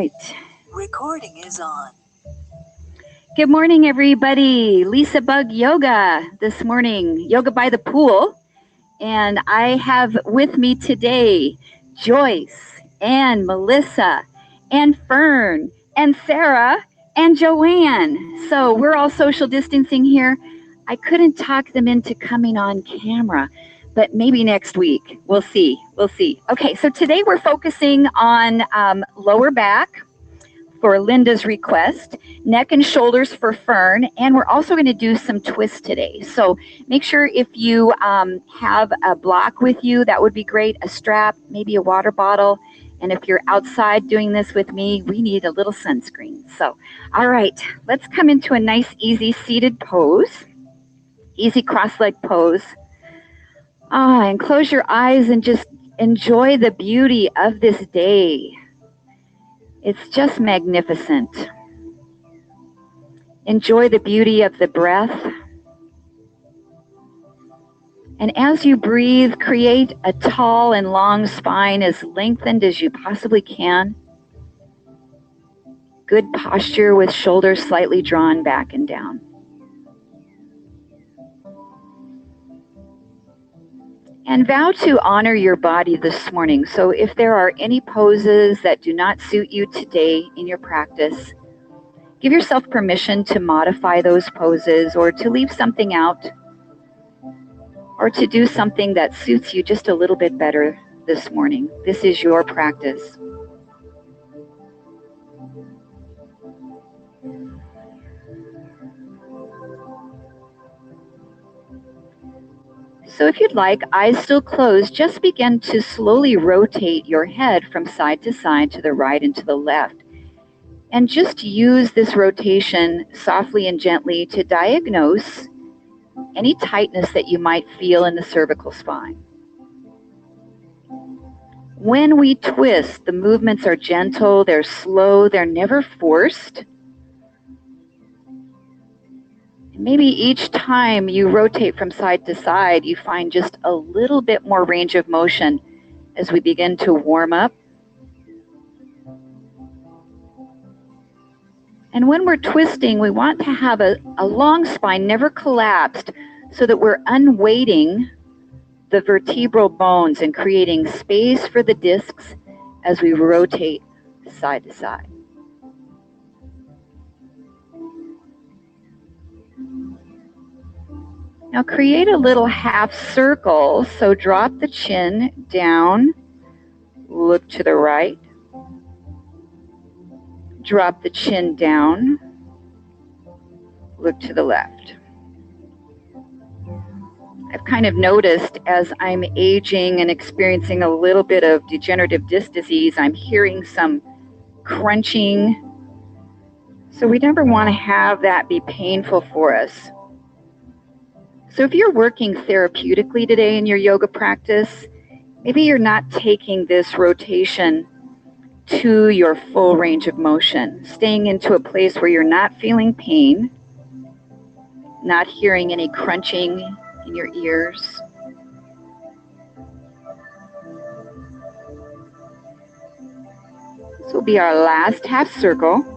right. Recording is on. Good morning, everybody. LisaBug Yoga this morning, yoga by the pool. And I have with me today Joyce and Melissa and Fern and Sarah and Joanne. So we're all social distancing here. I couldn't talk them into coming on camera, but maybe next week. We'll see. We'll see. Okay, so today we're focusing on lower back for Linda's request, neck and shoulders for Fern, and we're also going to do some twists today. So make sure if you have a block with you, that would be great, a strap, maybe a water bottle. And if you're outside doing this with me, we need a little sunscreen. So, all right, let's come into a nice, easy seated pose, easy cross-leg pose. And close your eyes and just enjoy the beauty of this day. It's just magnificent. Enjoy the beauty of the breath. And as you breathe, create a tall and long spine as lengthened as you possibly can. Good posture with shoulders slightly drawn back and down. And vow to honor your body this morning. So if there are any poses that do not suit you today in your practice, give yourself permission to modify those poses or to leave something out or to do something that suits you just a little bit better this morning. This is your practice. So if you'd like, eyes still closed, just begin to slowly rotate your head from side to side, to the right and to the left. And just use this rotation softly and gently to diagnose any tightness that you might feel in the cervical spine. When we twist, the movements are gentle, they're slow, they're never forced. Maybe each time you rotate from side to side, you find just a little bit more range of motion as we begin to warm up. And when we're twisting, we want to have a long spine, never collapsed, so that we're unweighting the vertebral bones and creating space for the discs as we rotate side to side. Now create a little half circle, so drop the chin down, look to the right, drop the chin down, look to the left. I've kind of noticed as I'm aging and experiencing a little bit of degenerative disc disease, I'm hearing some crunching. So we never want to have that be painful for us. So if you're working therapeutically today in your yoga practice, maybe you're not taking this rotation to your full range of motion, staying into a place where you're not feeling pain, not hearing any crunching in your ears. This will be our last half circle.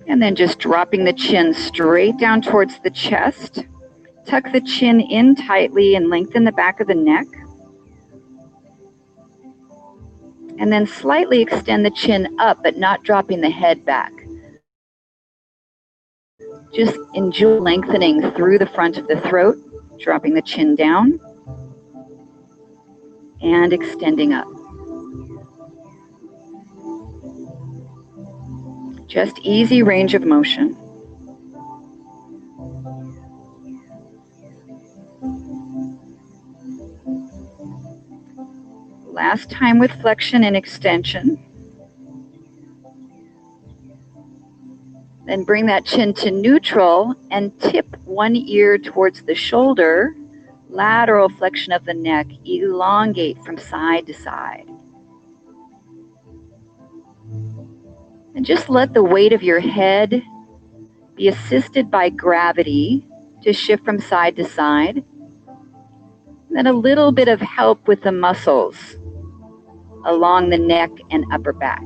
And then just dropping the chin straight down towards the chest. Tuck the chin in tightly and lengthen the back of the neck. And then slightly extend the chin up, but not dropping the head back. Just enjoy lengthening through the front of the throat, dropping the chin down and extending up. Just easy range of motion. Last time with flexion and extension. Then bring that chin to neutral and tip one ear towards the shoulder. Lateral flexion of the neck. Elongate from side to side. And just let the weight of your head be assisted by gravity to shift from side to side. And then a little bit of help with the muscles along the neck and upper back.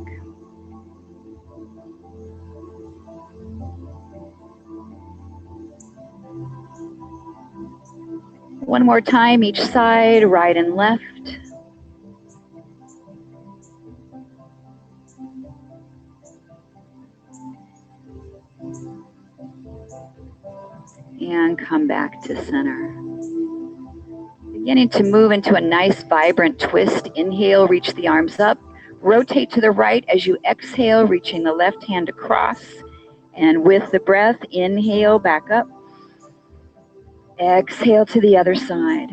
One more time, each side, right and left. And come back to center. Beginning to move into a nice, vibrant twist. Inhale, reach the arms up. Rotate to the right as you exhale, reaching the left hand across. And with the breath, inhale, back up. Exhale to the other side.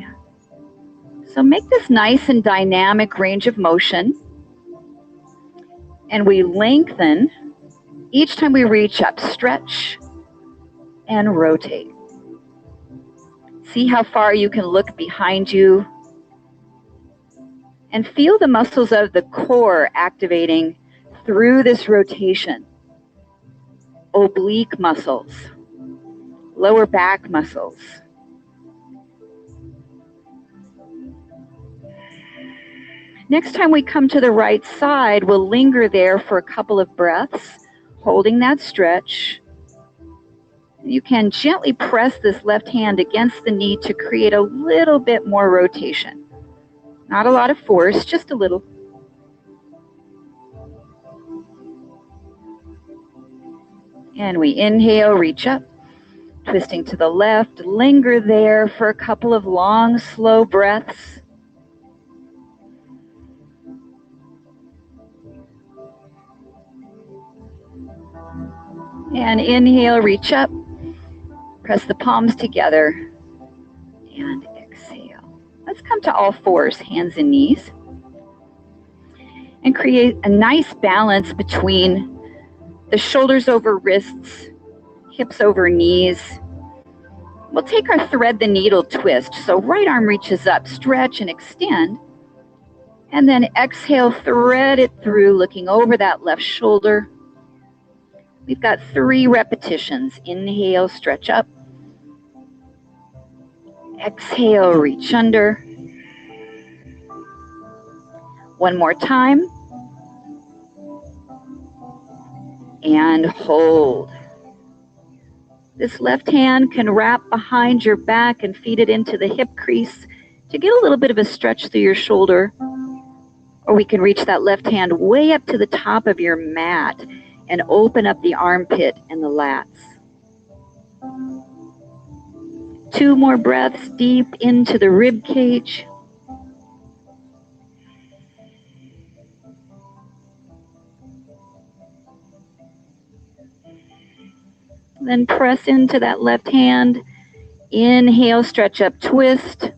So make this nice and dynamic range of motion. And we lengthen each time we reach up. Stretch and rotate. See how far you can look behind you. And feel the muscles of the core activating through this rotation. Oblique muscles, lower back muscles. Next time we come to the right side, we'll linger there for a couple of breaths, holding that stretch. You can gently press this left hand against the knee to create a little bit more rotation. Not a lot of force, just a little. And we inhale, reach up, twisting to the left, linger there for a couple of long, slow breaths. And inhale, reach up, press the palms together, and exhale. Let's come to all fours, hands and knees, and create a nice balance between the shoulders over wrists, hips over knees. We'll take our thread the needle twist. So right arm reaches up, stretch and extend. And then exhale, thread it through, looking over that left shoulder. We've got 3 repetitions. Inhale, stretch up. Exhale, reach under. One more time. And hold. This left hand can wrap behind your back and feed it into the hip crease to get a little bit of a stretch through your shoulder. Or we can reach that left hand way up to the top of your mat and open up the armpit and the lats. 2 more breaths deep into the rib cage. Then press into that left hand. Inhale, stretch up, twist,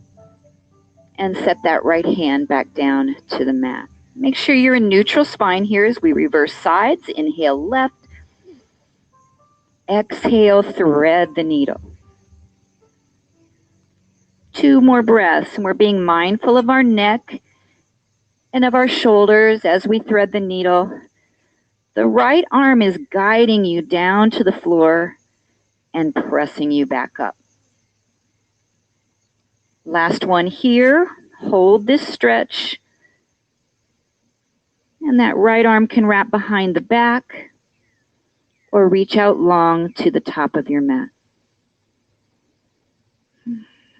and set that right hand back down to the mat. Make sure you're in neutral spine here as we reverse sides. Inhale, left. Exhale, thread the needle. 2 more breaths, and we're being mindful of our neck and of our shoulders as we thread the needle. The right arm is guiding you down to the floor and pressing you back up. Last one here. Hold this stretch. And that right arm can wrap behind the back or reach out long to the top of your mat.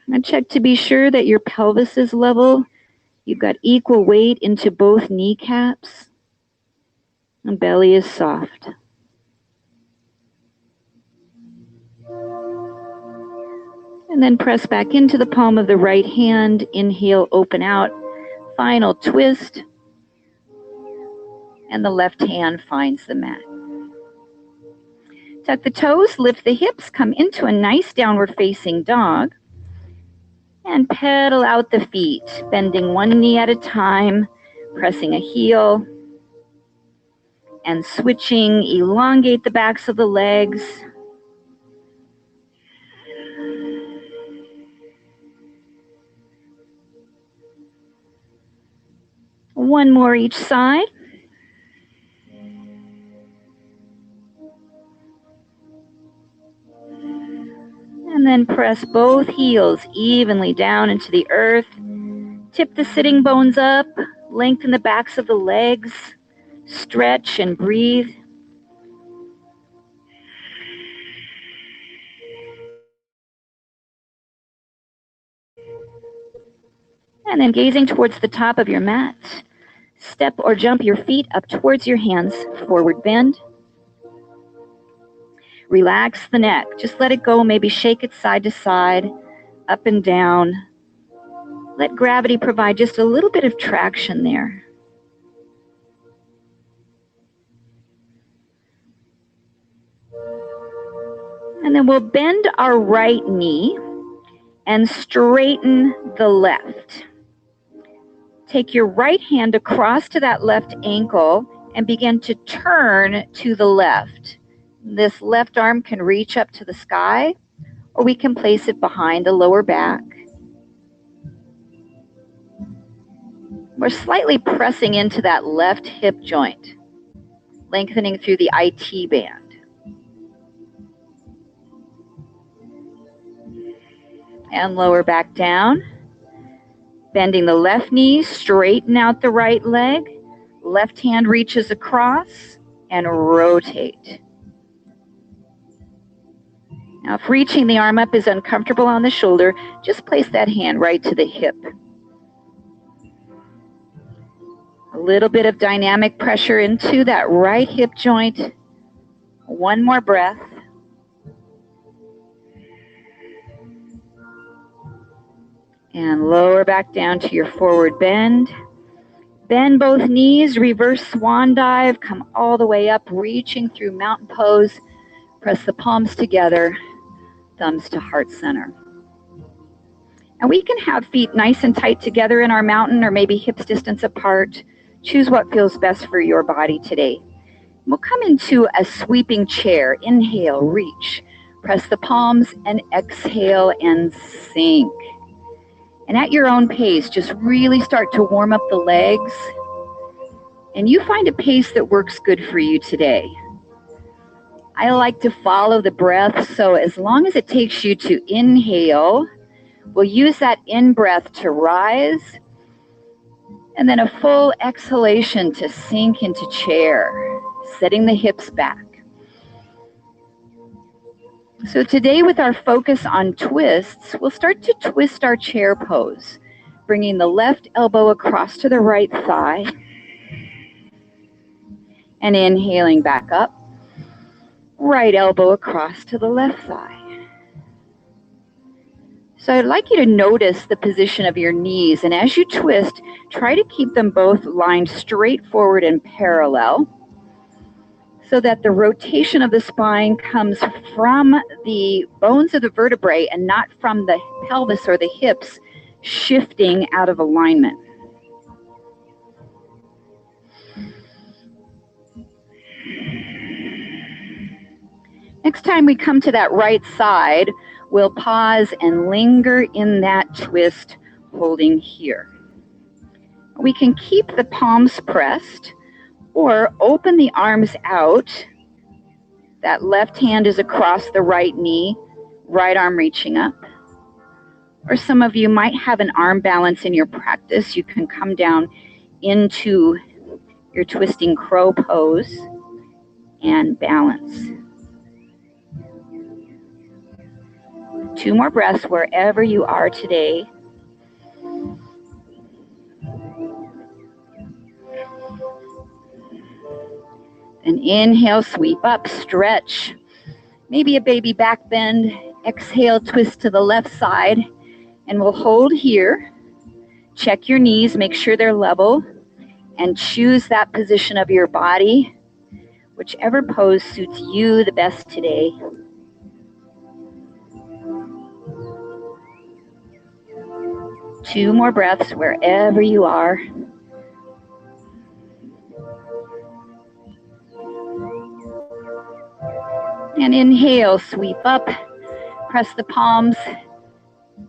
And check to be sure that your pelvis is level. You've got equal weight into both kneecaps. And belly is soft. And then press back into the palm of the right hand. Inhale, open out. Final twist. And the left hand finds the mat. Tuck the toes, lift the hips, come into a nice downward facing dog. And pedal out the feet, bending one knee at a time, pressing a heel. And switching, elongate the backs of the legs. One more each side. And then press both heels evenly down into the earth. Tip the sitting bones up, Lengthen the backs of the legs. Stretch and breathe. And then gazing towards the top of your mat, step or jump your feet up towards your hands, forward bend. Relax the neck, just let it go, maybe shake it side to side, up and down. Let gravity provide just a little bit of traction there. And then we'll bend our right knee and straighten the left. Take your right hand across to that left ankle and begin to turn to the left. This left arm can reach up to the sky, or we can place it behind the lower back. We're slightly pressing into that left hip joint, lengthening through the IT band. And lower back down. Bending the left knee, straighten out the right leg. Left hand reaches across and rotate. Now, if reaching the arm up is uncomfortable on the shoulder, just place that hand right to the hip. A little bit of dynamic pressure into that right hip joint. One more breath. And lower back down to your forward bend. Bend both knees, reverse swan dive, come all the way up, reaching through mountain pose. Press the palms together, thumbs to heart center. And we can have feet nice and tight together in our mountain, or maybe hips distance apart. Choose what feels best for your body today. We'll come into a sweeping chair. Inhale, reach. Press the palms and exhale and sink. And at your own pace, just really start to warm up the legs. And you find a pace that works good for you today. I like to follow the breath, so as long as it takes you to inhale, we'll use that in-breath to rise, and then a full exhalation to sink into chair, setting the hips back. So today, with our focus on twists, we'll start to twist our chair pose, bringing the left elbow across to the right thigh, and inhaling back up, right elbow across to the left thigh. So I'd like you to notice the position of your knees, and as you twist, try to keep them both lined straight forward and parallel, so that the rotation of the spine comes from the bones of the vertebrae and not from the pelvis or the hips shifting out of alignment. Next time we come to that right side, we'll pause and linger in that twist, holding here. We can keep the palms pressed, or open the arms out. That left hand is across the right knee, right arm reaching up. Or some of you might have an arm balance in your practice. You can come down into your twisting crow pose and balance. 2 more breaths wherever you are today. And inhale, sweep up, stretch. Maybe a baby back bend. Exhale, twist to the left side. And we'll hold here. Check your knees, make sure they're level. And choose that position of your body, whichever pose suits you the best today. Two more breaths wherever you are. And inhale, sweep up, press the palms,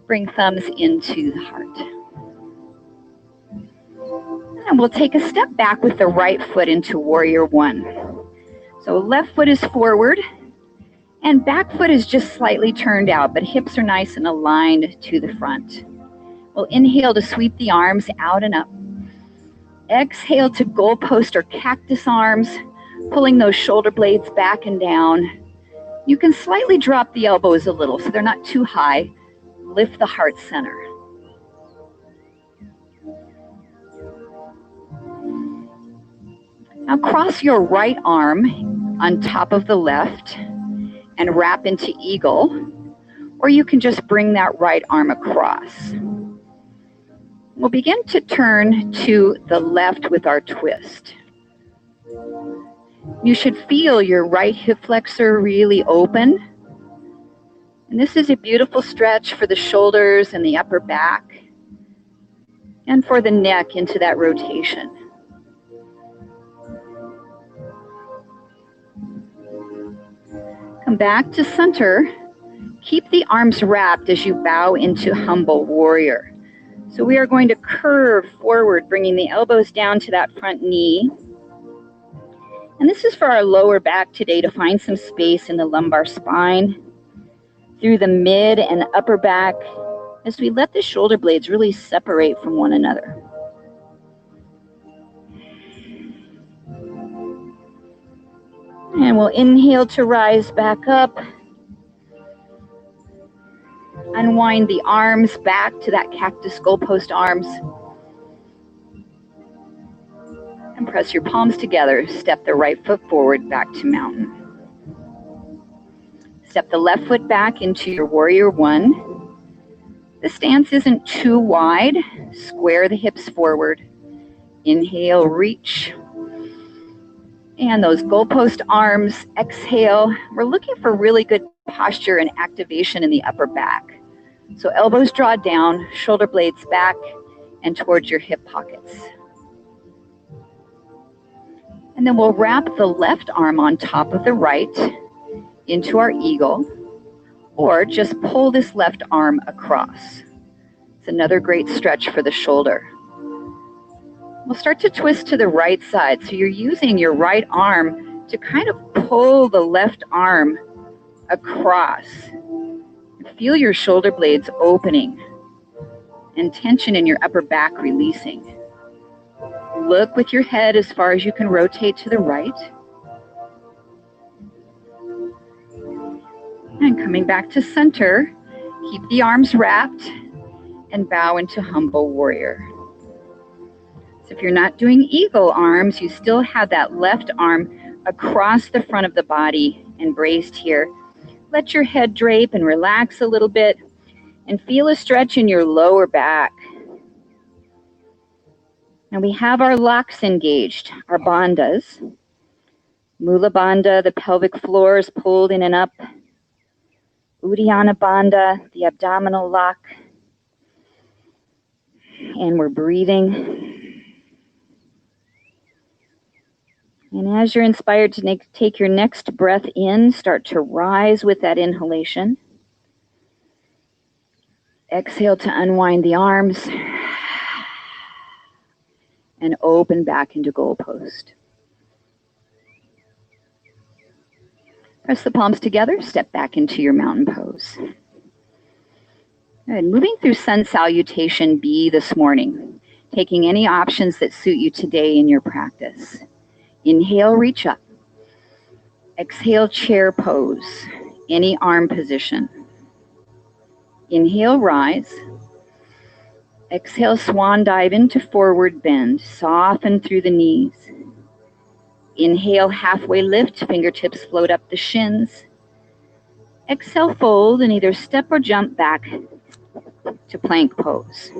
bring thumbs into the heart. And we'll take a step back with the right foot into Warrior One. So left foot is forward, and back foot is just slightly turned out, but hips are nice and aligned to the front. We'll inhale to sweep the arms out and up. Exhale to goalpost or cactus arms, pulling those shoulder blades back and down. You can slightly drop the elbows a little so they're not too high. Lift the heart center. Now cross your right arm on top of the left and wrap into eagle, or you can just bring that right arm across. We'll begin to turn to the left with our twist. You should feel your right hip flexor really open. And this is a beautiful stretch for the shoulders and the upper back, and for the neck into that rotation. Come back to center. Keep the arms wrapped as you bow into humble warrior. So we are going to curve forward, bringing the elbows down to that front knee. And this is for our lower back today, to find some space in the lumbar spine, through the mid and upper back, as we let the shoulder blades really separate from one another. And we'll inhale to rise back up. Unwind the arms back to that cactus goalpost arms. And press your palms together. Step the right foot forward back to mountain. Step the left foot back into your warrior one. The stance isn't too wide. Square the hips forward. Inhale, reach. And those goalpost arms, exhale. We're looking for really good posture and activation in the upper back. So elbows draw down, shoulder blades back and towards your hip pockets. And then we'll wrap the left arm on top of the right into our eagle, or just pull this left arm across. It's another great stretch for the shoulder. We'll start to twist to the right side. So you're using your right arm to kind of pull the left arm across. Feel your shoulder blades opening and tension in your upper back releasing. Look with your head as far as you can rotate to the right. And coming back to center, keep the arms wrapped and bow into humble warrior. So if you're not doing eagle arms, you still have that left arm across the front of the body and braced here. Let your head drape and relax a little bit and feel a stretch in your lower back. Now we have our locks engaged, our bandhas. Mula bandha, the pelvic floor is pulled in and up. Uddiyana bandha, the abdominal lock. And we're breathing. And as you're inspired to take your next breath in, start to rise with that inhalation. Exhale to unwind the arms and open back into goalpost. Press the palms together, step back into your mountain pose. Good. Moving through sun salutation B this morning, taking any options that suit you today in your practice. Inhale, reach up. Exhale, chair pose, any arm position. Inhale, rise. Exhale, swan dive into forward bend, soften through the knees. Inhale, halfway lift, fingertips float up the shins. Exhale, fold and either step or jump back to plank pose.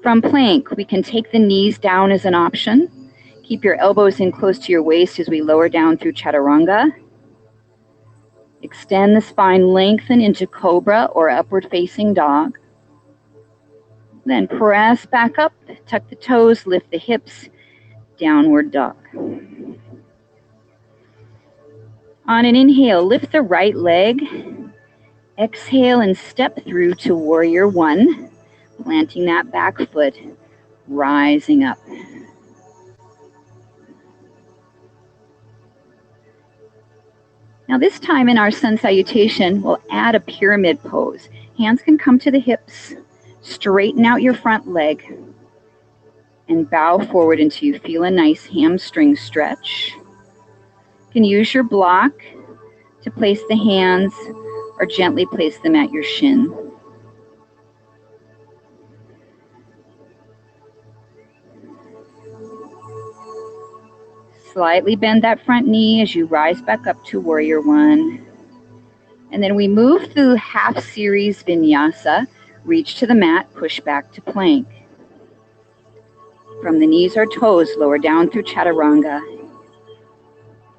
From plank, we can take the knees down as an option. Keep your elbows in close to your waist as we lower down through chaturanga. Extend the spine, lengthen into cobra or upward facing dog. Then press back up, tuck the toes, lift the hips, downward dog. On an inhale, lift the right leg. Exhale and step through to warrior one, planting that back foot, rising up. Now this time in our sun salutation, we'll add a pyramid pose. Hands can come to the hips, straighten out your front leg. and bow forward until you feel a nice hamstring stretch. You can use your block to place the hands or gently place them at your shin. Slightly bend that front knee as you rise back up to Warrior One. And then we move through half series vinyasa. Reach to the mat, push back to plank. From the knees or toes, lower down through chaturanga.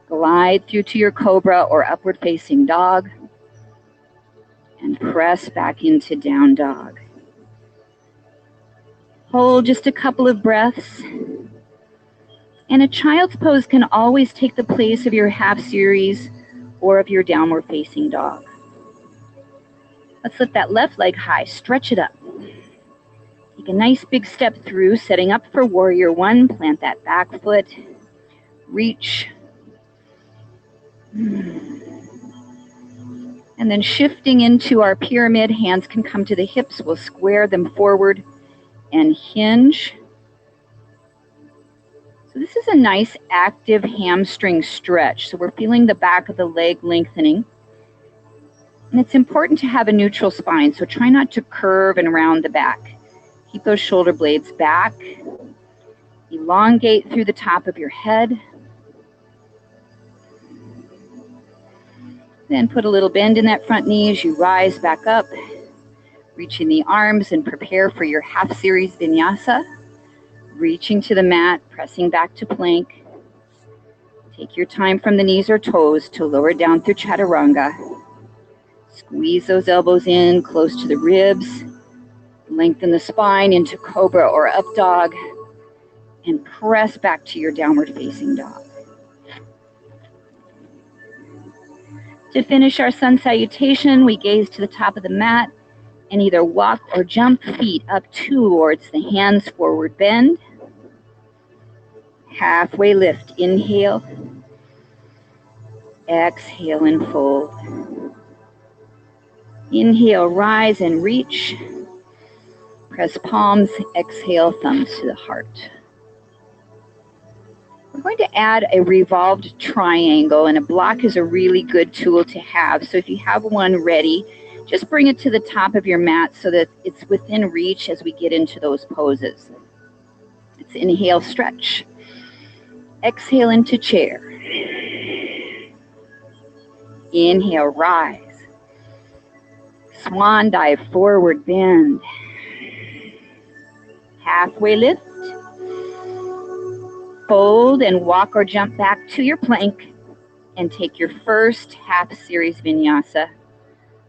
Glide through to your cobra or upward facing dog. And press back into down dog. Hold just a couple of breaths. And a child's pose can always take the place of your half series or of your downward facing dog. Let's lift that left leg high, stretch it up. Take a nice big step through, setting up for Warrior One. Plant that back foot, reach. And then shifting into our pyramid, hands can come to the hips. We'll square them forward and hinge. So this is a nice active hamstring stretch. So we're feeling the back of the leg lengthening. And it's important to have a neutral spine, so try not to curve and round the back. Keep those shoulder blades back. Elongate through the top of your head. Then put a little bend in that front knee as you rise back up. Reaching the arms and prepare for your half series vinyasa. Reaching to the mat, pressing back to plank. Take your time from the knees or toes to lower down through chaturanga. Squeeze those elbows in close to the ribs. Lengthen the spine into cobra or up dog. And press back to your downward facing dog. To finish our sun salutation, we gaze to the top of the mat and either walk or jump feet up towards the hands, forward bend. Halfway lift, inhale. Exhale and fold. Inhale, rise and reach. Press palms, exhale, thumbs to the heart. We're going to add a revolved triangle, and a block is a really good tool to have. So if you have one ready, just bring it to the top of your mat so that it's within reach as we get into those poses. Let's inhale, stretch. Exhale into chair. Inhale, rise. Swan dive, forward bend. Halfway lift. Fold and walk or jump back to your plank and take your first half series vinyasa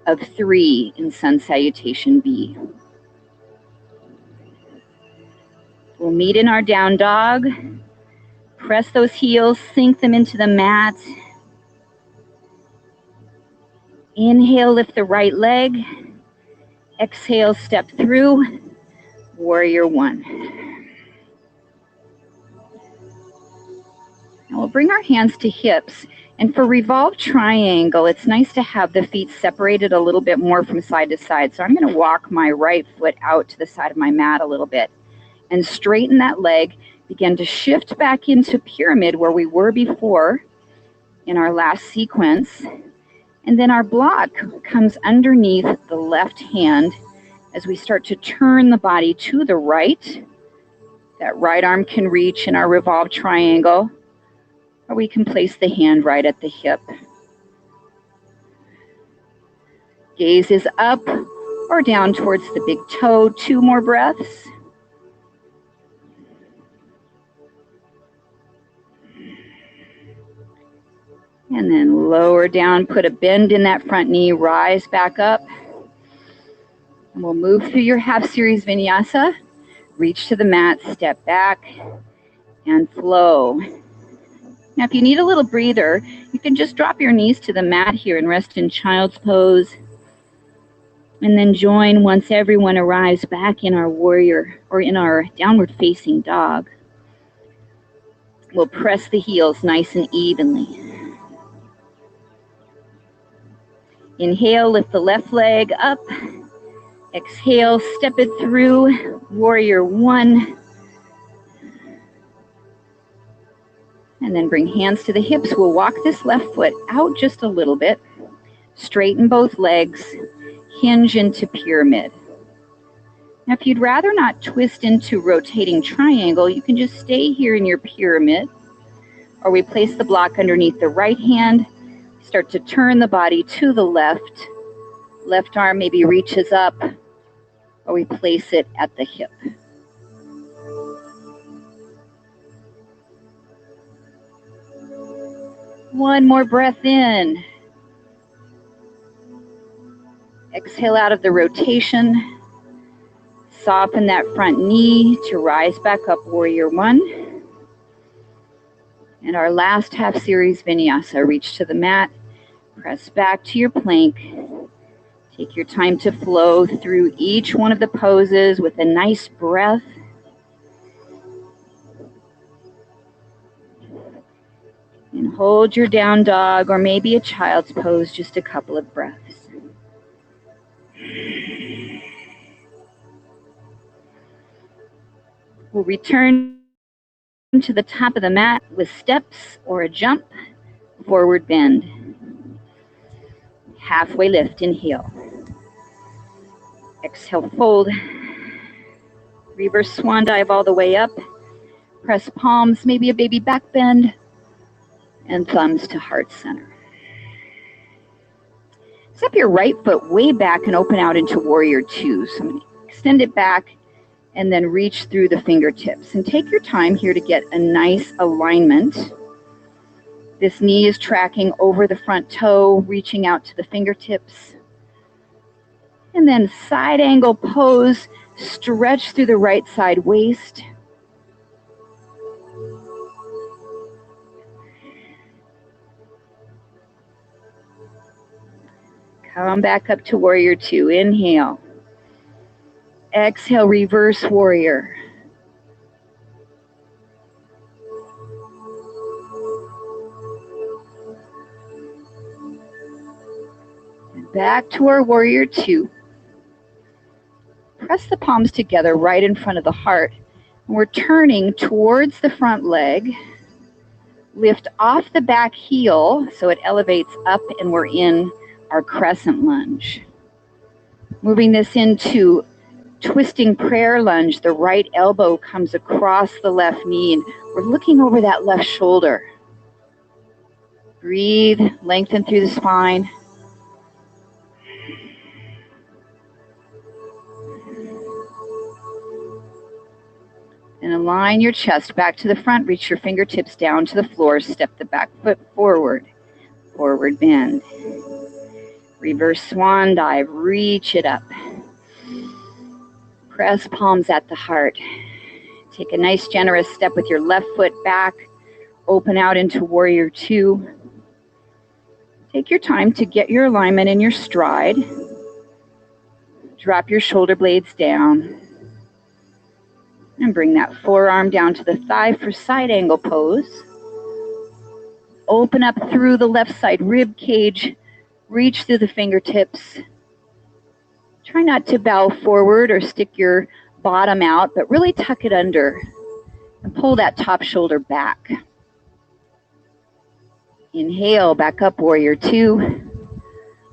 of 3 in Sun Salutation B. We'll meet in our down dog. Press those heels, sink them into the mat. Inhale, lift the right leg. Exhale, step through. Warrior One. Now we'll bring our hands to hips. And for revolved triangle, it's nice to have the feet separated a little bit more from side to side. So I'm going to walk my right foot out to the side of my mat a little bit and straighten that leg. Begin to shift back into pyramid where we were before in our last sequence. And then our block comes underneath the left hand as we start to turn the body to the right. That right arm can reach in our revolved triangle, or we can place the hand right at the hip. Gaze is up or down towards the big toe. 2 more breaths. And then lower down, put a bend in that front knee, rise back up. And we'll move through your half series vinyasa. Reach to the mat, step back, and flow. Now, if you need a little breather, you can just drop your knees to the mat here and rest in child's pose. And then join once everyone arrives back in our warrior or in our downward facing dog. We'll press the heels nice and evenly. Inhale, lift the left leg up. Exhale, step it through. Warrior One. And then bring hands to the hips. We'll walk this left foot out just a little bit. Straighten both legs. Hinge into pyramid. Now, if you'd rather not twist into rotating triangle, you can just stay here in your pyramid. Or we place the block underneath the right hand. Start to turn the body to the left. Left arm maybe reaches up. Or we place it at the hip. One more breath in. Exhale out of the rotation. Soften that front knee to rise back up, warrior one. And our last half series vinyasa. Reach to the mat. Press back to your plank. Take your time to flow through each one of the poses with a nice breath. And hold your down dog or maybe a child's pose just a couple of breaths. We'll return to the top of the mat with steps or a jump, forward bend. Halfway lift, inhale. Exhale, fold. Reverse swan dive all the way up. Press palms, maybe a baby back bend. And thumbs to heart center. Step your right foot way back and open out into warrior two. So I'm going to extend it back and then reach through the fingertips. And take your time here to get a nice alignment. This knee is tracking over the front toe, reaching out to the fingertips. And then side angle pose, stretch through the right side waist. Come back up to warrior two. Inhale. Exhale, reverse warrior. And back to our warrior two. Press the palms together right in front of the heart. And we're turning towards the front leg. Lift off the back heel so it elevates up and we're in our crescent lunge. Moving this into twisting prayer lunge, the right elbow comes across the left knee and we're looking over that left shoulder. Breathe, lengthen through the spine. And align your chest back to the front, reach your fingertips down to the floor, step the back foot forward, forward bend. Reverse swan dive, reach it up. Press palms at the heart. Take a nice generous step with your left foot back. Open out into warrior two. Take your time to get your alignment in your stride. Drop your shoulder blades down. And bring that forearm down to the thigh for side angle pose. Open up through the left side rib cage. Reach through the fingertips. Try not to bow forward or stick your bottom out, but really tuck it under and pull that top shoulder back. Inhale, back up, warrior two.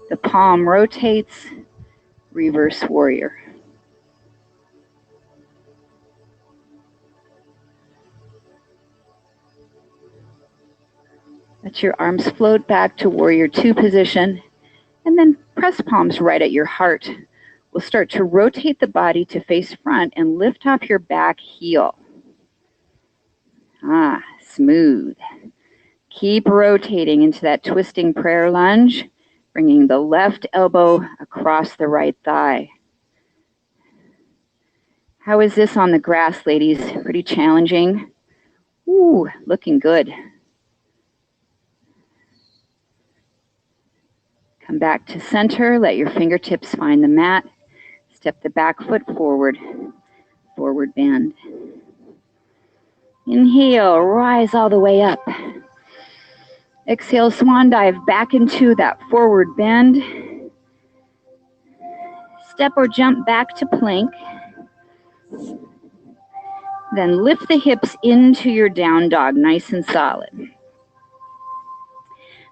The palm rotates, reverse warrior. Let your arms float back to warrior two position, and then press palms right at your heart. We'll start to rotate the body to face front and lift off your back heel. Smooth. Keep rotating into that twisting prayer lunge, bringing the left elbow across the right thigh. How is this on the grass, ladies? Pretty challenging? Ooh, looking good. Come back to center, let your fingertips find the mat. Step the back foot forward, forward bend. Inhale, rise all the way up. Exhale, swan dive back into that forward bend. Step or jump back to plank. Then lift the hips into your down dog, nice and solid.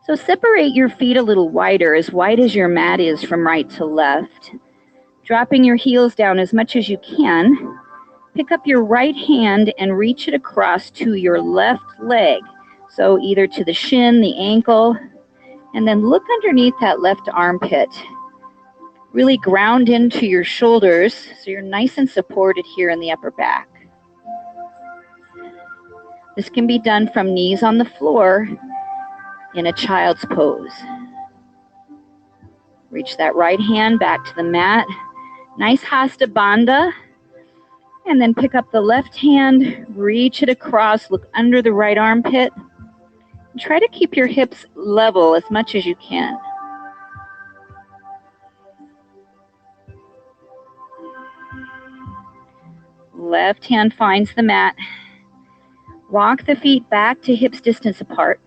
So separate your feet a little wider, as wide as your mat is from right to left. Dropping your heels down as much as you can. Pick up your right hand and reach it across to your left leg. So either to the shin, the ankle, and then look underneath that left armpit. Really ground into your shoulders so you're nice and supported here in the upper back. This can be done from knees on the floor in a child's pose. Reach that right hand back to the mat. Nice Hasta Bandha. And then pick up the left hand, reach it across, look under the right armpit. And try to keep your hips level as much as you can. Left hand finds the mat. Walk the feet back to hips distance apart.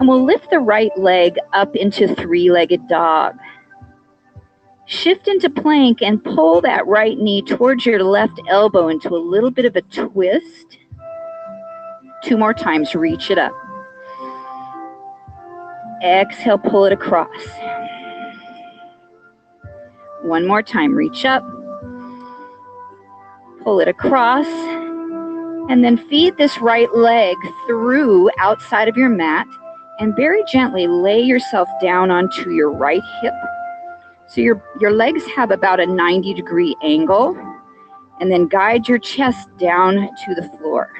And we'll lift the right leg up into three-legged dog. Shift into plank and pull that right knee towards your left elbow into a little bit of a twist. 2 more times, reach it up. Exhale, pull it across. 1 more time, reach up. Pull it across. And then feed this right leg through outside of your mat. And very gently lay yourself down onto your right hip. So your legs have about a 90-degree angle. And then guide your chest down to the floor.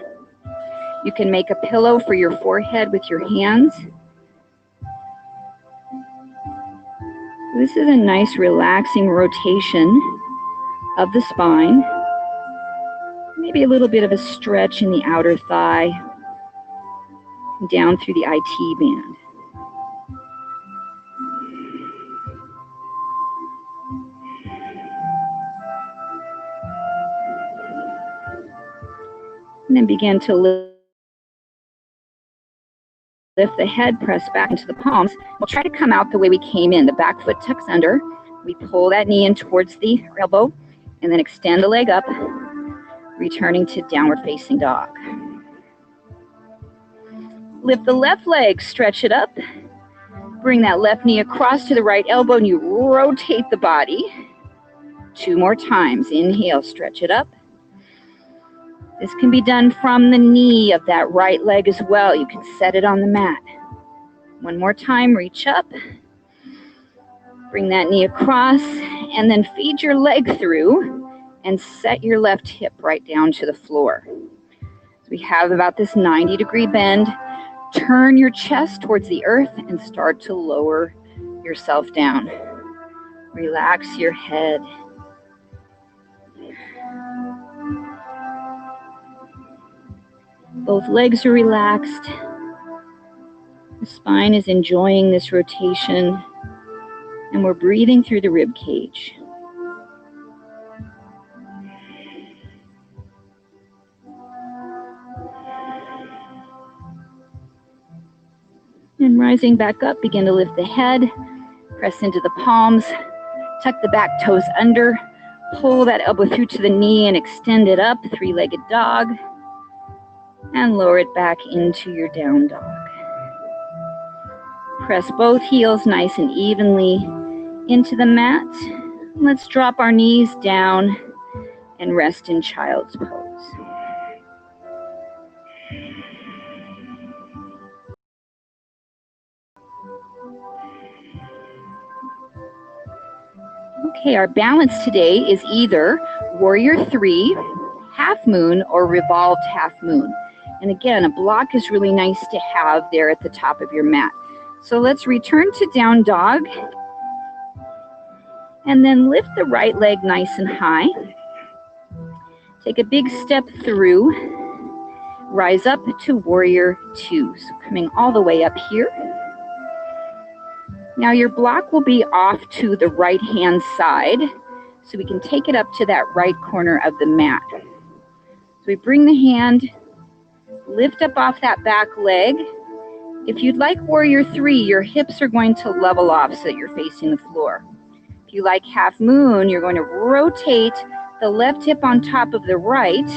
You can make a pillow for your forehead with your hands. This is a nice relaxing rotation of the spine. Maybe a little bit of a stretch in the outer thigh. Down through the IT band. And then begin to lift the head, press back into the palms. We'll try to come out the way we came in. The back foot tucks under. We pull that knee in towards the elbow and then extend the leg up, returning to downward facing dog. Lift the left leg, stretch it up. Bring that left knee across to the right elbow and you rotate the body. 2 more times. Inhale, stretch it up. This can be done from the knee of that right leg as well. You can set it on the mat. 1 more time, reach up. Bring that knee across and then feed your leg through and set your left hip right down to the floor. So we have about this 90-degree bend. Turn your chest towards the earth and start to lower yourself down. Relax your head. Both legs are relaxed. The spine is enjoying this rotation, and we're breathing through the rib cage. And rising back up, begin to lift the head, press into the palms, tuck the back toes under, pull that elbow through to the knee and extend it up, three-legged dog, and lower it back into your down dog. Press both heels nice and evenly into the mat. Let's drop our knees down and rest in child's pose. Okay, our balance today is either Warrior 3, Half Moon, or Revolved Half Moon. And again, a block is really nice to have there at the top of your mat. So let's return to down dog. And then lift the right leg nice and high. Take a big step through. Rise up to Warrior 2. So coming all the way up here. Now your block will be off to the right hand side, so we can take it up to that right corner of the mat. So we bring the hand, lift up off that back leg. If you'd like Warrior 3, your hips are going to level off so that you're facing the floor. If you like Half Moon, you're going to rotate the left hip on top of the right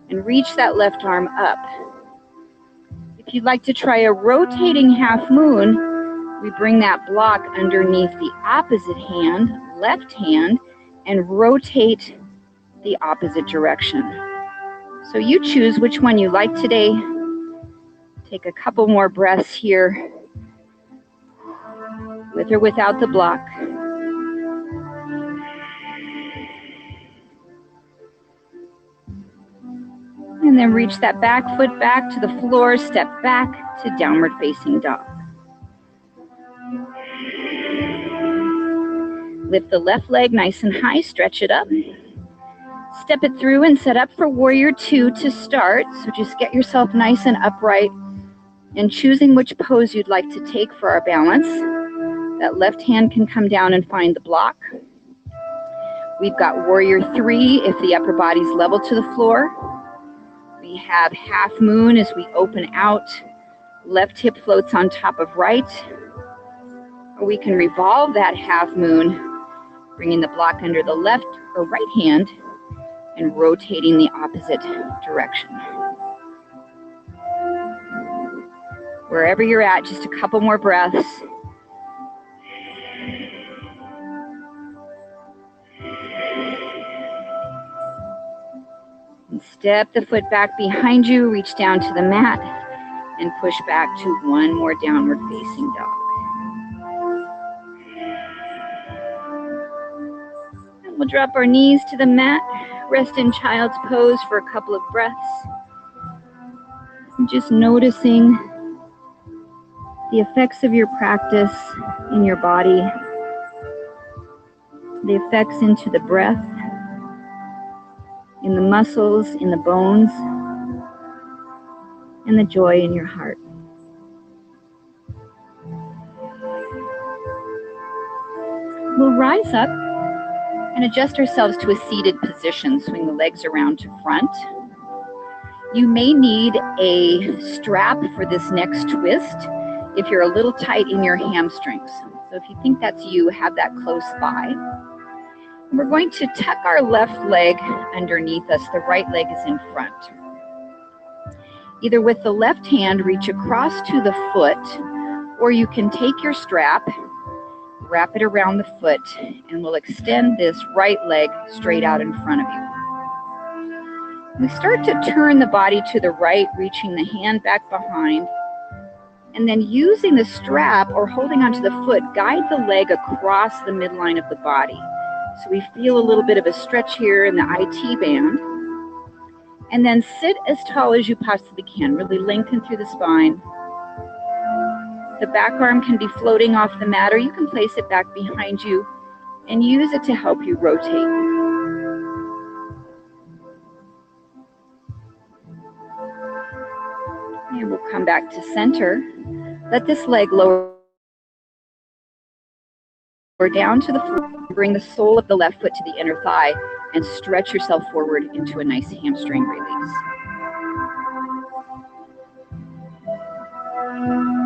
and reach that left arm up. If you'd like to try a rotating half moon, we bring that block underneath the opposite hand, left hand, and rotate the opposite direction. So you choose which one you like today. Take a couple more breaths here, with or without the block. And then reach that back foot back to the floor, step back to downward facing dog. Lift the left leg nice and high, stretch it up. Step it through and set up for warrior two to start. So just get yourself nice and upright and choosing which pose you'd like to take for our balance. That left hand can come down and find the block. We've got warrior three if the upper body's level to the floor. We have half moon as we open out. Left hip floats on top of right. Or we can revolve that half moon, bringing the block under the left or right hand and rotating the opposite direction. Wherever you're at, just a couple more breaths. And step the foot back behind you, reach down to the mat, and push back to one more downward facing dog. And we'll drop our knees to the mat, rest in child's pose for a couple of breaths. And just noticing the effects of your practice in your body, the effects into the breath, in the muscles, in the bones, and the joy in your heart. We'll rise up and adjust ourselves to a seated position. Swing the legs around to front. You may need a strap for this next twist if you're a little tight in your hamstrings. So if you think that's you, have that close by. We're going to tuck our left leg underneath us. The right leg is in front. Either with the left hand, reach across to the foot, or you can take your strap, wrap it around the foot, and we'll extend this right leg straight out in front of you. We start to turn the body to the right, reaching the hand back behind, and then using the strap or holding onto the foot, guide the leg across the midline of the body. So we feel a little bit of a stretch here in the IT band. And then sit as tall as you possibly can. Really lengthen through the spine. The back arm can be floating off the mat, or you can place it back behind you and use it to help you rotate. And we'll come back to center. Let this leg lower down to the floor. Bring the sole of the left foot to the inner thigh and stretch yourself forward into a nice hamstring release.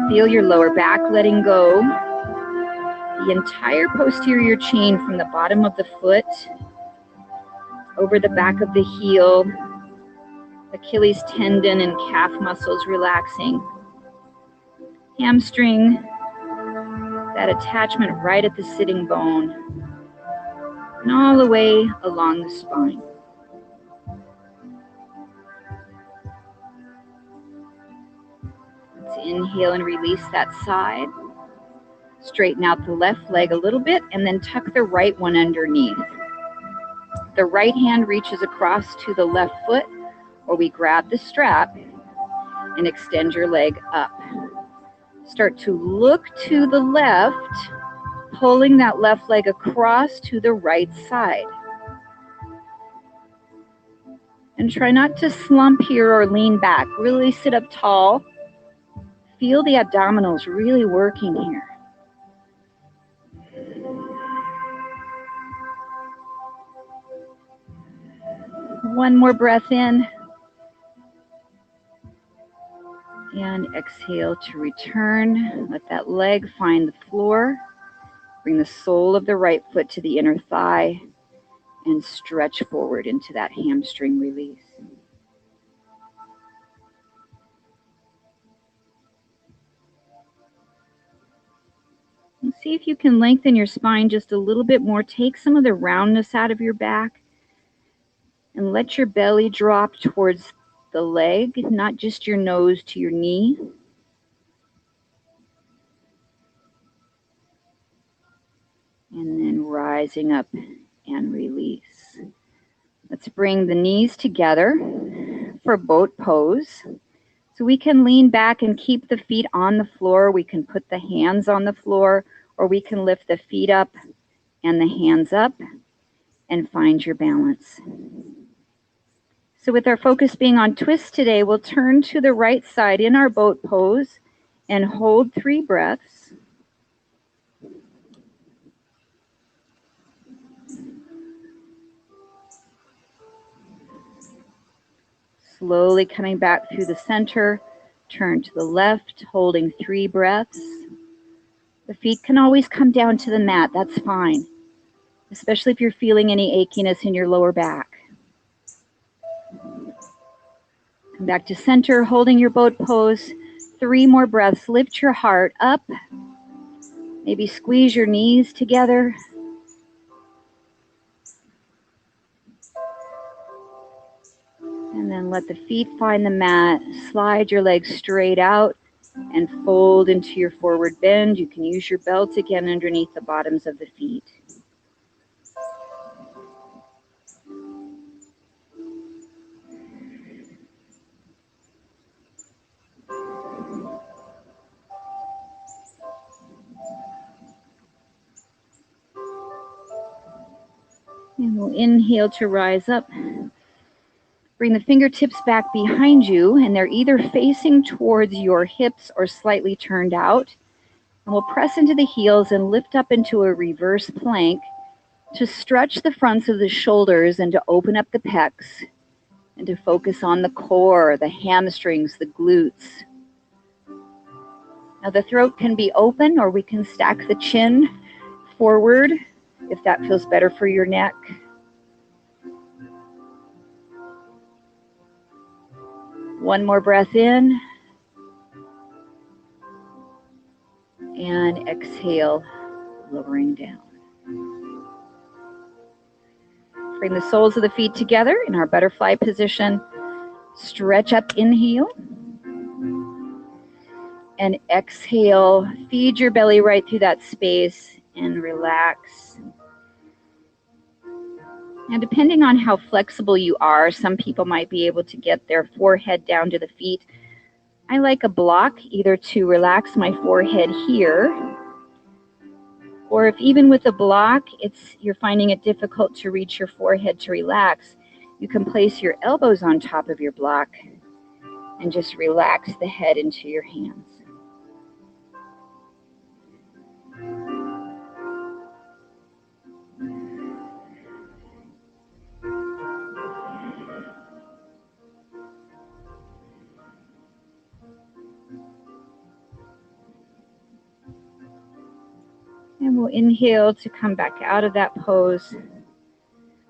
Feel your lower back letting go. The entire posterior chain from the bottom of the foot over the back of the heel, Achilles tendon and calf muscles relaxing. Hamstring, that attachment right at the sitting bone, and all the way along the spine. Let's inhale and release that side. Straighten out the left leg a little bit and then tuck the right one underneath. The right hand reaches across to the left foot, or we grab the strap and extend your leg up. Start to look to the left, pulling that left leg across to the right side. And try not to slump here or lean back. Really sit up tall. Feel the abdominals really working here. One more breath in. And exhale to return. Let that leg find the floor. Bring the sole of the right foot to the inner thigh and stretch forward into that hamstring release. And see if you can lengthen your spine just a little bit more. Take some of the roundness out of your back and let your belly drop towards the leg, not just your nose to your knee. And then rising up and release. Let's bring the knees together for boat pose. So we can lean back and keep the feet on the floor. We can put the hands on the floor, or we can lift the feet up and the hands up and find your balance. So with our focus being on twist today, we'll turn to the right side in our boat pose and hold 3 breaths. Slowly coming back through the center, turn to the left, holding 3 breaths. The feet can always come down to the mat, that's fine, especially if you're feeling any achiness in your lower back. Come back to center, holding your boat pose. 3 more breaths. Lift your heart up. Maybe squeeze your knees together. And then let the feet find the mat. Slide your legs straight out and fold into your forward bend. You can use your belt again underneath the bottoms of the feet. And we'll inhale to rise up. Bring the fingertips back behind you, and they're either facing towards your hips or slightly turned out. And we'll press into the heels and lift up into a reverse plank to stretch the fronts of the shoulders and to open up the pecs and to focus on the core, the hamstrings, the glutes. Now the throat can be open, or we can stack the chin forward if that feels better for your neck. One more breath in. And exhale, lowering down. Bring the soles of the feet together in our butterfly position. Stretch up, inhale. And exhale, feed your belly right through that space and relax. And depending on how flexible you are, some people might be able to get their forehead down to the feet. I like a block either to relax my forehead here, or if even with a block, you're finding it difficult to reach your forehead to relax, you can place your elbows on top of your block and just relax the head into your hands. And we'll inhale to come back out of that pose,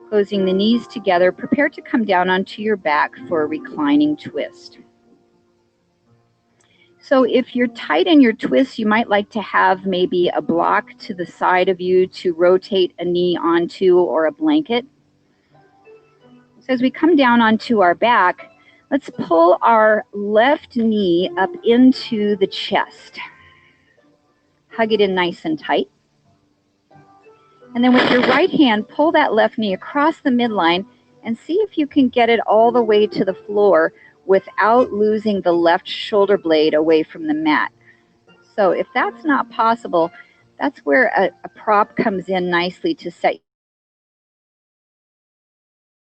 closing the knees together. Prepare to come down onto your back for a reclining twist. So if you're tight in your twist, you might like to have maybe a block to the side of you to rotate a knee onto, or a blanket. So as we come down onto our back, let's pull our left knee up into the chest. Hug it in nice and tight. And then with your right hand, pull that left knee across the midline and see if you can get it all the way to the floor without losing the left shoulder blade away from the mat. So if that's not possible, that's where a prop comes in nicely to set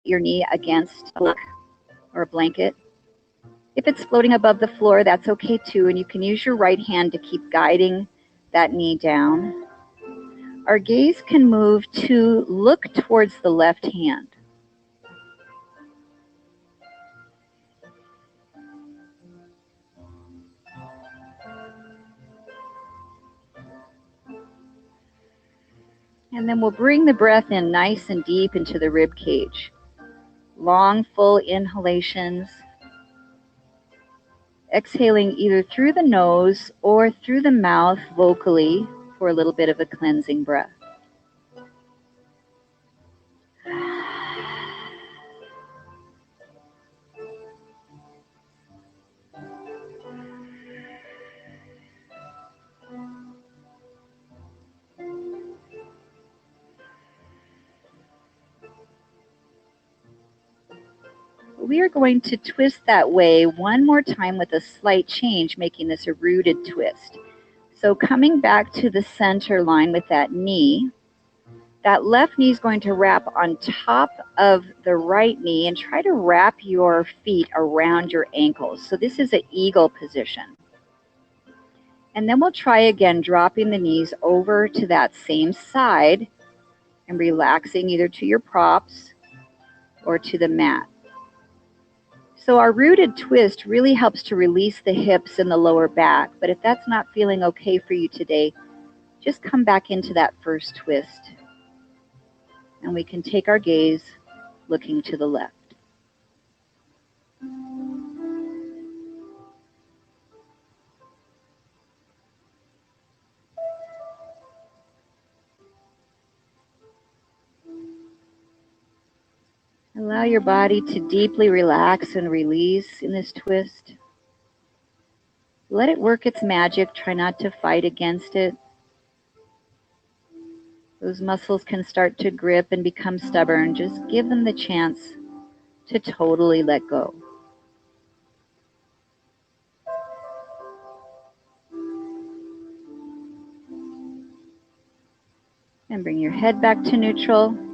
your knee against a block or a blanket. If it's floating above the floor, that's okay too, and you can use your right hand to keep guiding that knee down. Our gaze can move to look towards the left hand. And then we'll bring the breath in nice and deep into the rib cage. Long, full inhalations. Exhaling either through the nose or through the mouth vocally for a little bit of a cleansing breath. We are going to twist that way one more time with a slight change, making this a rooted twist. So coming back to the center line with that knee, that left knee is going to wrap on top of the right knee and try to wrap your feet around your ankles. So this is an eagle position. And then we'll try again, dropping the knees over to that same side and relaxing either to your props or to the mat. So our rooted twist really helps to release the hips and the lower back. But if that's not feeling okay for you today, just come back into that first twist. And we can take our gaze looking to the left. Allow your body to deeply relax and release in this twist. Let it work its magic. Try not to fight against it. Those muscles can start to grip and become stubborn. Just give them the chance to totally let go. And bring your head back to neutral.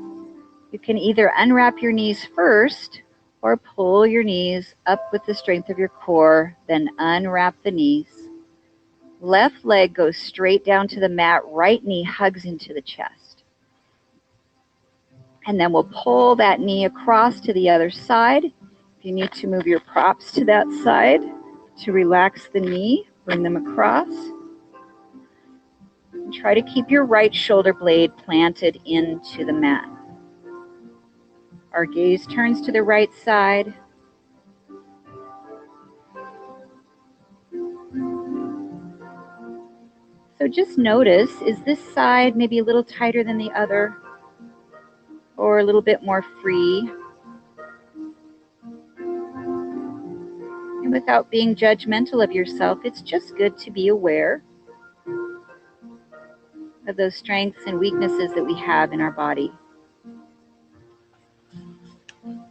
You can either unwrap your knees first or pull your knees up with the strength of your core, then unwrap the knees. Left leg goes straight down to the mat, right knee hugs into the chest. And then we'll pull that knee across to the other side. If you need to move your props to that side to relax the knee, bring them across. And try to keep your right shoulder blade planted into the mat. Our gaze turns to the right side. So just notice, is this side maybe a little tighter than the other? Or a little bit more free? And without being judgmental of yourself, it's just good to be aware of those strengths and weaknesses that we have in our body.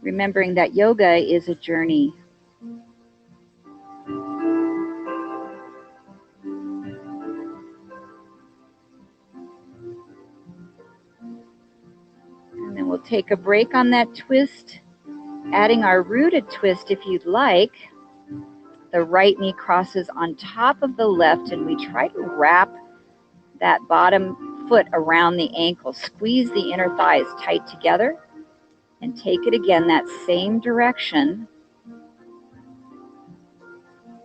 Remembering that yoga is a journey. And then we'll take a break on that twist, adding our rooted twist if you'd like. The right knee crosses on top of the left, and we try to wrap that bottom foot around the ankle. Squeeze the inner thighs tight together and take it again that same direction.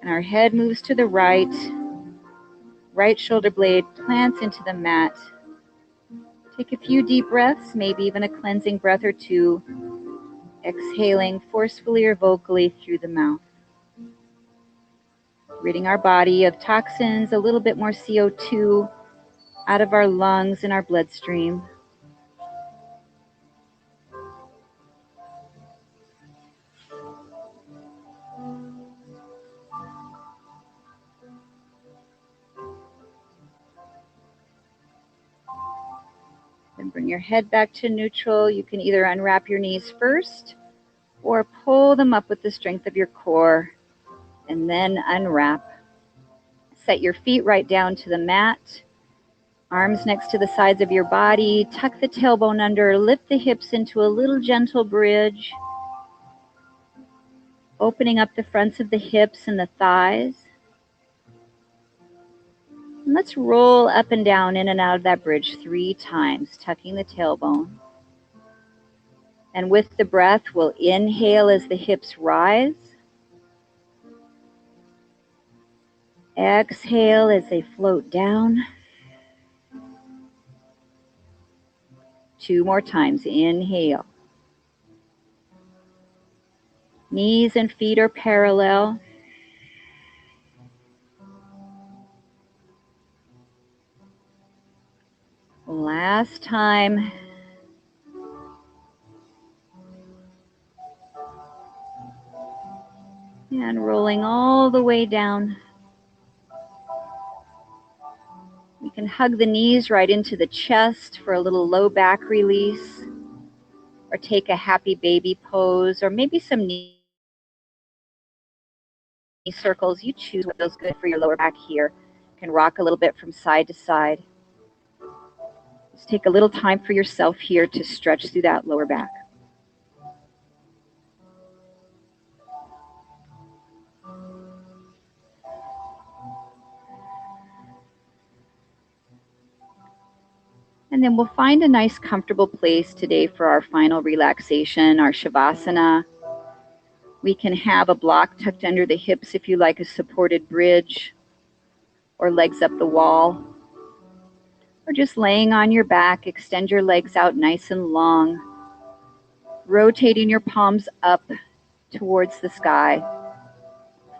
And our head moves to the right. Right shoulder blade plants into the mat. Take a few deep breaths, maybe even a cleansing breath or two. Exhaling forcefully or vocally through the mouth. Ridding our body of toxins, a little bit more CO2 out of our lungs and our bloodstream. Then bring your head back to neutral. You can either unwrap your knees first or pull them up with the strength of your core and then unwrap. Set your feet right down to the mat. Arms next to the sides of your body. Tuck the tailbone under. Lift the hips into a little gentle bridge. Opening up the fronts of the hips and the thighs. And let's roll up and down, in and out of that bridge 3 times, tucking the tailbone. And with the breath, we'll inhale as the hips rise. Exhale as they float down. 2 more times. Inhale. Knees and feet are parallel. Last time. And rolling all the way down. We can hug the knees right into the chest for a little low back release, or take a happy baby pose, or maybe some knee circles. You choose what feels good for your lower back here. You can rock a little bit from side to side. Just take a little time for yourself here to stretch through that lower back. And then we'll find a nice comfortable place today for our final relaxation, our Shavasana. We can have a block tucked under the hips if you like, a supported bridge, or legs up the wall. Or just laying on your back, extend your legs out nice and long, rotating your palms up towards the sky.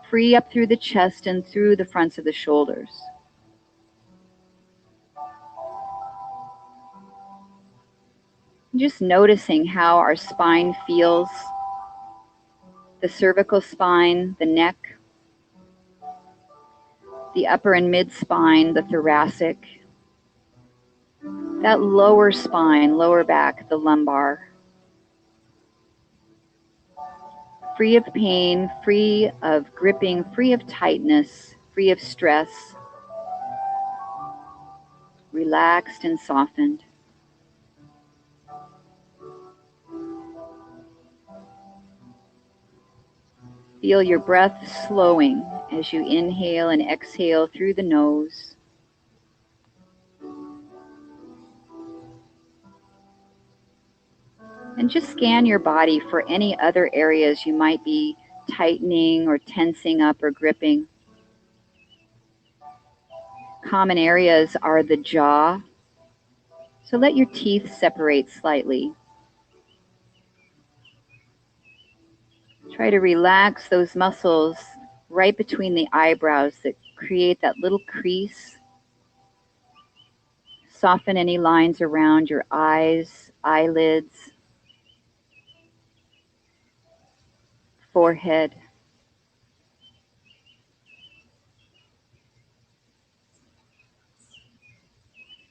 Free up through the chest and through the fronts of the shoulders. Just noticing how our spine feels, the cervical spine, the neck, the upper and mid spine, the thoracic, that lower spine, lower back, the lumbar. Free of pain, free of gripping, free of tightness, free of stress, relaxed and softened. Feel your breath slowing as you inhale and exhale through the nose. And just scan your body for any other areas you might be tightening or tensing up or gripping. Common areas are the jaw, so let your teeth separate slightly. Try to relax those muscles right between the eyebrows that create that little crease. Soften any lines around your eyes, eyelids, forehead.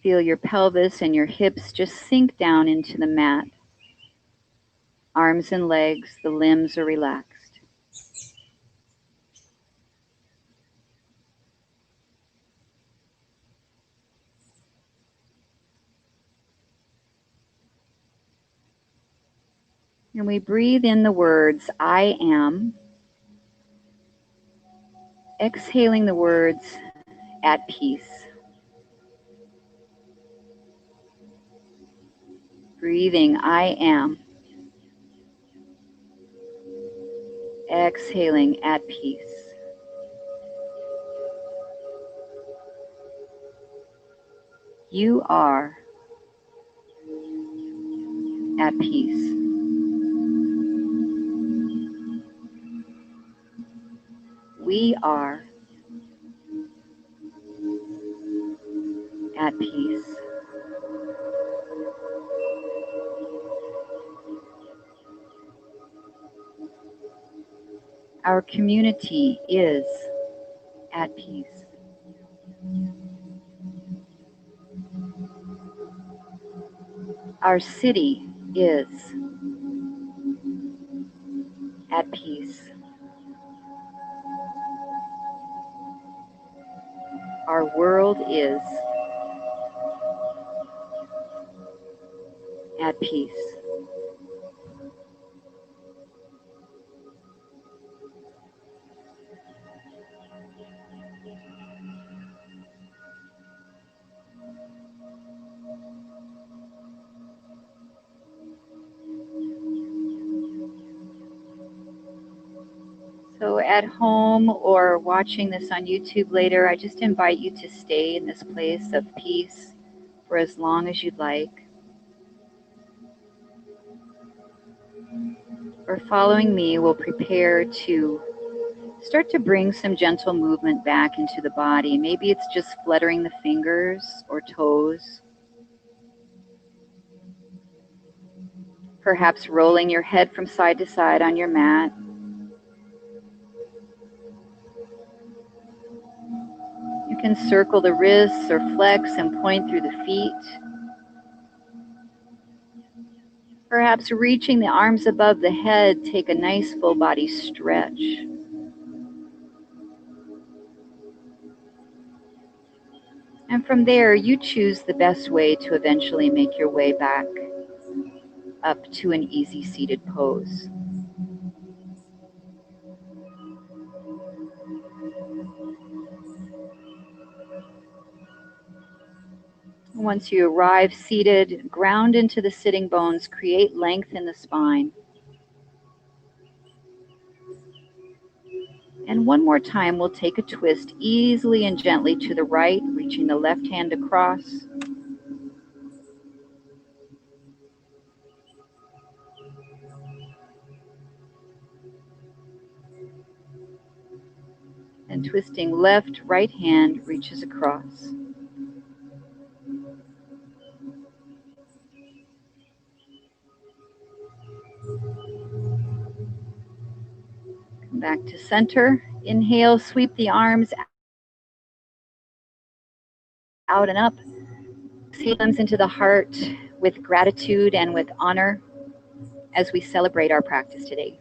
Feel your pelvis and your hips just sink down into the mat. Arms and legs, the limbs are relaxed. And we breathe in the words, I am. Exhaling the words, at peace. Breathing, I am. Exhaling, at peace. You are at peace. We are at peace. Our community is at peace. Our city is at peace. Our world is at peace. So at home or watching this on YouTube later, I just invite you to stay in this place of peace for as long as you'd like. or following me will prepare to start to bring some gentle movement back into the body. Maybe it's just fluttering the fingers or toes. Perhaps rolling your head from side to side on your mat. You can circle the wrists or flex and point through the feet. Perhaps reaching the arms above the head, take a nice full body stretch. And from there, you choose the best way to eventually make your way back up to an easy seated pose. Once you arrive seated, ground into the sitting bones, create length in the spine. And one more time, we'll take a twist easily and gently to the right, reaching the left hand across. And twisting left, right hand reaches across. Come back to center. Inhale, sweep the arms out and up. Exhale them into the heart with gratitude and with honor as we celebrate our practice today.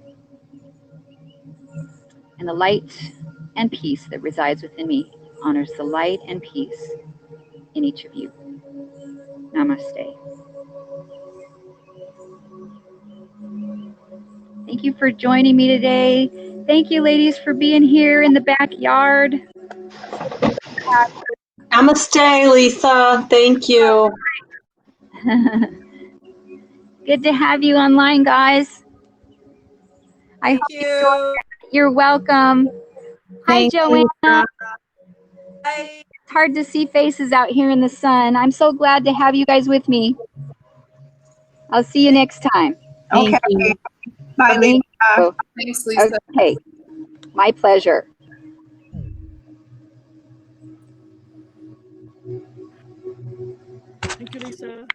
And the light and peace that resides within me honors the light and peace in each of you. Namaste. Thank you for joining me today. Thank you, ladies, for being here in the backyard. Namaste, Lisa. Thank you. Good to have you online, guys. Thank you. You're welcome. Hi, Joanna. Lisa. Bye. It's hard to see faces out here in the sun. I'm so glad to have you guys with me. I'll see you next time. Thank Okay. you. Bye, Lisa. Thanks, Lisa. Okay. My pleasure. Thank you, Lisa.